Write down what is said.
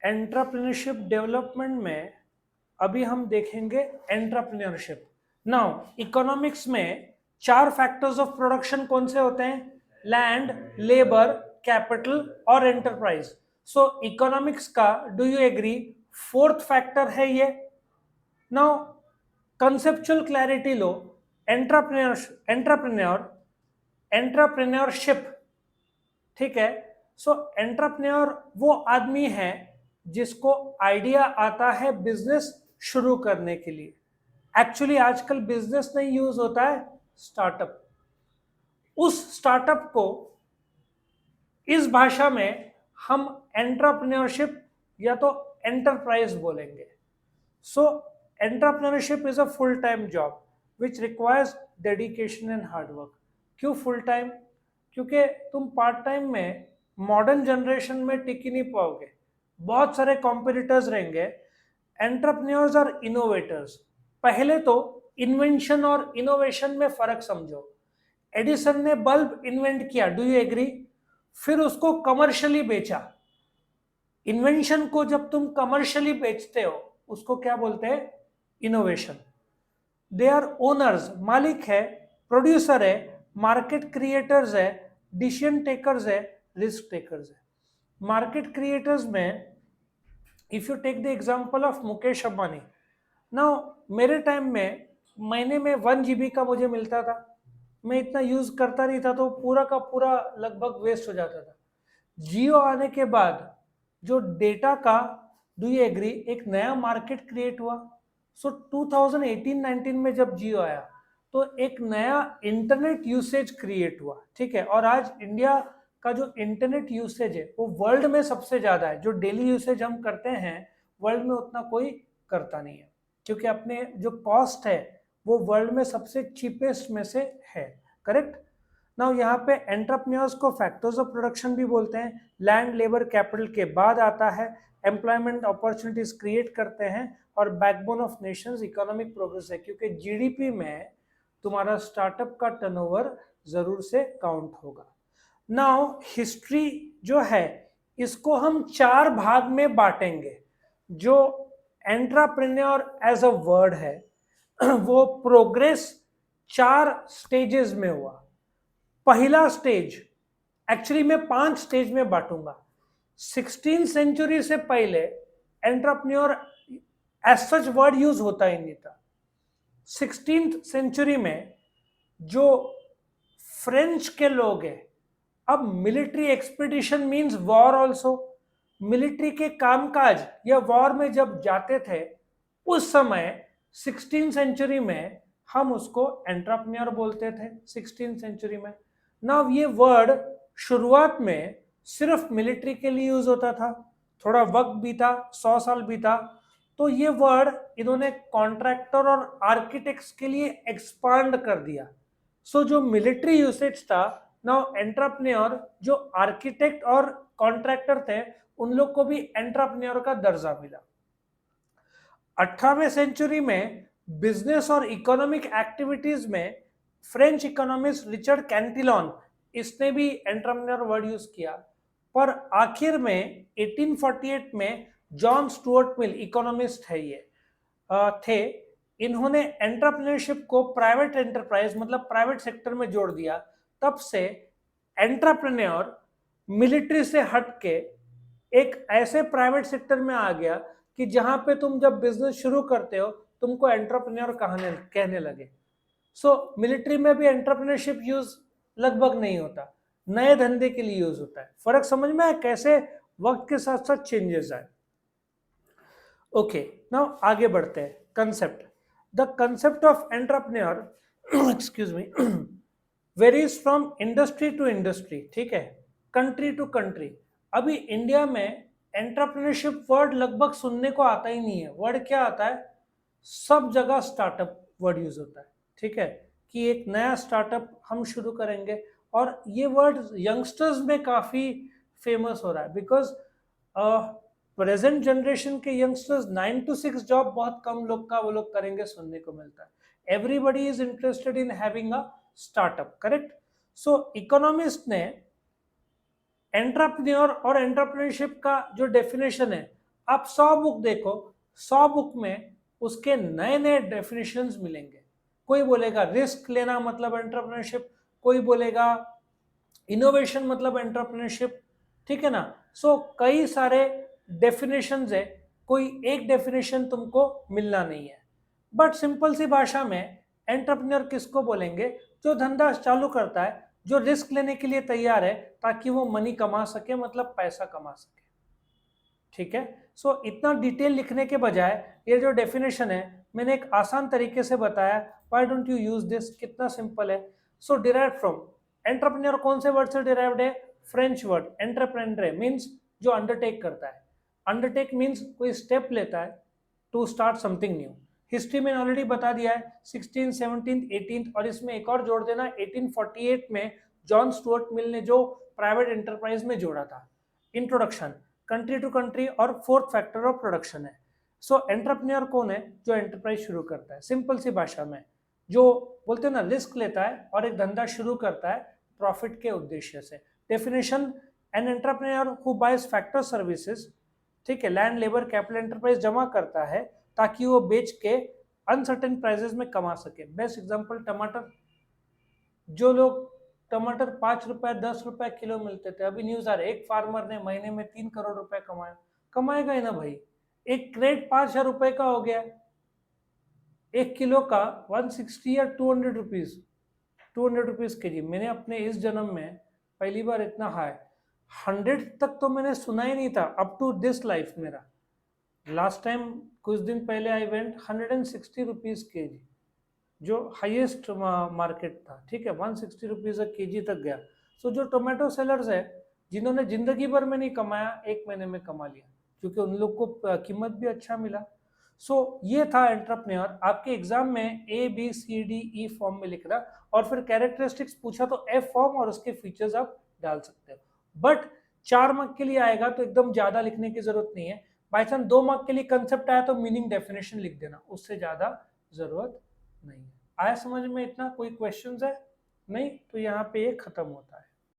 Entrepreneurship development में अभी हम देखेंगे एंटरप्रेन्योरशिप। नाउ इकोनॉमिक्स में चार फैक्टर्स ऑफ प्रोडक्शन कौन से होते हैं? लैंड, लेबर, कैपिटल और एंटरप्राइज। सो इकोनॉमिक्स का, do you agree, fourth factor है ये। नाउ कंसेप्चुअल क्लैरिटी लो। एंटरप्रेन्योरशिप, ठीक है। सो एंटरप्रेन्योर वो आदमी है जिसको आइडिया आता है बिजनेस शुरू करने के लिए। एक्चुअली आजकल बिजनेस नहीं यूज होता है, स्टार्टअप। उस स्टार्टअप को इस भाषा में हम एंटरप्रेन्योरशिप या तो एंटरप्राइज बोलेंगे। So entrepreneurship is a full time job which requires dedication and hard work. क्यों फुल टाइम? क्योंकि तुम पार्ट टाइम में मॉडर्न जनरेशन में टिक ही नहीं पाओगे, बहुत सारे कॉम्पिटिटर्स रहेंगे। Entrepreneurs are innovators. पहले तो इन्वेंशन और इनोवेशन में फर्क समझो। एडिसन ने बल्ब इन्वेंट किया, डू यू एग्री? फिर उसको कमर्शियली बेचा। इन्वेंशन को जब तुम कमर्शियली बेचते हो उसको क्या बोलते हैं? इनोवेशन। दे आर ओनर्स, मालिक है, प्रोड्यूसर है, मार्केट क्रिएटर्स है, डिसीजन टेकर्स है, रिस्क टेकर्स है। मार्केट क्रिएटर्स में if you take the example of Mukesh Ambani, now मेरे टाइम में महीने में 1 GB का मुझे मिलता था। मैं इतना यूज करता नहीं था तो पूरा का पूरा लगभग वेस्ट हो जाता था। जियो आने के बाद जो डेटा का, डू यू एग्री, एक नया मार्केट क्रिएट हुआ। सो 2018-19 में जब जियो आया तो एक नया इंटरनेट यूसेज क्रिएट हुआ, ठीक है। और आज इंडिया का जो इंटरनेट यूसेज है वो वर्ल्ड में सबसे ज्यादा है। जो डेली यूसेज हम करते हैं वर्ल्ड में उतना कोई करता नहीं है, क्योंकि अपने जो कॉस्ट है वो वर्ल्ड में सबसे चीपेस्ट में से है, करेक्ट। नाउ यहाँ पे एंटरप्रेन्योर्स को फैक्टर्स ऑफ प्रोडक्शन भी बोलते हैं। लैंड, लेबर, कैपिटल के बाद आता है एम्प्लॉयमेंट अपॉर्चुनिटीज क्रिएट करते हैं, और backbone of Nations economic progress है, क्योंकि जीडीपी में तुम्हारा स्टार्टअप का टर्नओवर जरूर से काउंट होगा। नाउ हिस्ट्री जो है इसको हम चार भाग में बांटेंगे। जो एंटरप्रेन्योर एज अ वर्ड है वो प्रोग्रेस चार स्टेजेस में हुआ। पहला स्टेज, एक्चुअली मैं 5 स्टेज में बांटूंगा। 16th सेंचुरी से पहले entrepreneur as such word use होता ही नहीं था। 16th सेंचुरी में जो फ्रेंच के लोग हैं, अब military expedition means war also. Military के कामकाज या वॉर में जब जाते थे उस समय 16th सेंचुरी में हम उसको एंटरप्रेन्योर बोलते थे। 16th सेंचुरी में नाउ ये वर्ड शुरुआत में सिर्फ मिलिट्री के लिए यूज होता था। थोड़ा वक्त बीता, 100 साल बीता, तो ये वर्ड इन्होंने कॉन्ट्रैक्टर और आर्किटेक्ट्स के लिए एक्सपांड कर दिया। सो जो मिलिट्री यूसेज था, नाउ एंटरप्रेन्योर जो आर्किटेक्ट और कॉन्ट्रैक्टर थे उन लोग को भी एंटरप्रेन्योर का दर्जा मिला। 18वीं सेंचुरी में बिजनेस और इकोनॉमिक एक्टिविटीज में फ्रेंच इकोनॉमिस्ट रिचर्ड कैंटिलॉन, इसने भी एंटरप्रेन्योर वर्ड यूज किया। पर आखिर में 1848 में जॉन स्टुअर्ट मिल, इकोनॉमिस्ट है ये, थे। इन्होंने एंटरप्रेन्योरशिप को प्राइवेट एंटरप्राइज मतलब प्राइवेट सेक्टर में जोड़ दिया। तब से एंटरप्रेन्योर मिलिट्री से हट के एक ऐसे प्राइवेट सेक्टर में आ गया कि जहां पे तुम जब बिजनेस शुरू करते हो तुमको एंटरप्रेन्योर कहने लगे। सो मिलिट्री में भी एंटरप्रेन्योरशिप यूज लगभग नहीं होता, नए धंधे के लिए यूज होता है। फर्क समझ में आया कैसे वक्त के साथ साथ चेंजेस आए। ओके, नाउ आगे बढ़ते हैं। Concept, the concept of entrepreneur excuse me varies from industry to industry, ठीक है, कंट्री टू कंट्री। अभी इंडिया में एंटरप्रेन्योरशिप वर्ड लगभग सुनने को आता ही नहीं है। वर्ड क्या आता है? सब जगह स्टार्टअप वर्ड यूज होता है, ठीक है, कि एक नया स्टार्टअप हम शुरू करेंगे। और ये वर्ड यंगस्टर्स में काफी फेमस हो रहा है, बिकॉज प्रेजेंट जनरेशन के यंगस्टर्स 9 to 6 जॉब बहुत कम लोग का वो लोग करेंगे सुनने को मिलता है। Everybody is interested in having a startup, correct. So economist ने एंटरप्रेन्योर और एंटरप्रेन्योरशिप का जो डेफिनेशन है आप 100 बुक देखो, 100 बुक में उसके नए नए डेफिनेशंस मिलेंगे। कोई बोलेगा रिस्क लेना मतलब एंटरप्रेन्योरशिप, कोई बोलेगा इनोवेशन मतलब एंटरप्रेन्योरशिप, ठीक है ना। सो कई सारे डेफिनेशंस है, कोई एक डेफिनेशन तुमको मिलना नहीं है। बट सिंपल सी भाषा में एंटरप्रेन्योर किसको बोलेंगे? जो धंधा चालू करता है, जो रिस्क लेने के लिए तैयार है ताकि वो मनी कमा सके, मतलब पैसा कमा सके, ठीक है। सो इतना डिटेल लिखने के बजाय ये जो डेफिनेशन है मैंने एक आसान तरीके से बताया, why don't you use this, कितना सिंपल है। सो डिराइव्ड फ्रॉम, एंटरप्रेन्योर कौन से वर्ड से डिराइव्ड है? फ्रेंच वर्ड एंटरप्रेन्योर मींस जो अंडरटेक करता है। अंडरटेक मींस कोई स्टेप लेता है to start something new. History में ऑलरेडी बता दिया है 16, 17, 18, और इसमें एक और जोड़ देना 1848 में जॉन स्टुअर्ट मिल ने जो प्राइवेट एंटरप्राइज में जोड़ा था। इंट्रोडक्शन, कंट्री टू कंट्री, और फोर्थ फैक्टर ऑफ प्रोडक्शन है। सो एंटरप्रेन्योर कौन है? जो एंटरप्राइज शुरू करता है, सिंपल सी भाषा में जो बोलते हैं ना रिस्क लेता है और एक धंधा शुरू करता है प्रॉफिट के उद्देश्य से। Definition, an entrepreneur who buys factor services, ठीक है, लैंड लेबर कैपिटल एंटरप्राइज जमा करता है ताकि वो बेच के अनसर्टेन प्राइसेस में कमा सके। बेस्ट एग्जांपल टमाटर, जो लोग टमाटर 5 रुपए 10 रुपए किलो मिलते थे, अभी न्यूज आ रहा है एक फार्मर ने महीने में 3 करोड़ रुपए कमाया। कमाएगा ही ना भाई, एक क्रेट 5,000 रुपए का हो गया, एक किलो का 160 या 200 रुपीज, 200 रुपीज के जी। मैंने अपने इस जन्म में पहली बार इतना हाई 100 तक तो मैंने सुना ही नहीं था अप टू दिस लाइफ मेरा। लास्ट टाइम कुछ दिन पहले आई वेंट 160 रुपीज के जी, जो हाईएस्ट मार्केट था, ठीक है, 160 रुपीज के जी तक गया। सो जो टोमेटो सेलर्स है जिन्होंने जिंदगी भर में नहीं कमाया, एक महीने में कमा लिया, क्योंकि उन लोग को कीमत भी अच्छा मिला। सो ये था एंटरप्रेन्योर। आपके एग्जाम में ABCDE फॉर्म में लिखना, और फिर कैरेक्टरिस्टिक्स पूछा तो F फॉर्म और उसके फीचर्स आप डाल सकते हो। बट 4 मार्क के लिए आएगा तो एकदम ज्यादा लिखने की जरूरत नहीं है। बाई चांस 2 मार्क के लिए कंसेप्ट आया तो मीनिंग डेफिनेशन लिख देना, उससे ज्यादा जरूरत नहीं है। आया समझ में? इतना कोई क्वेश्चंस है? नहीं तो यहाँ पे ये खत्म होता है।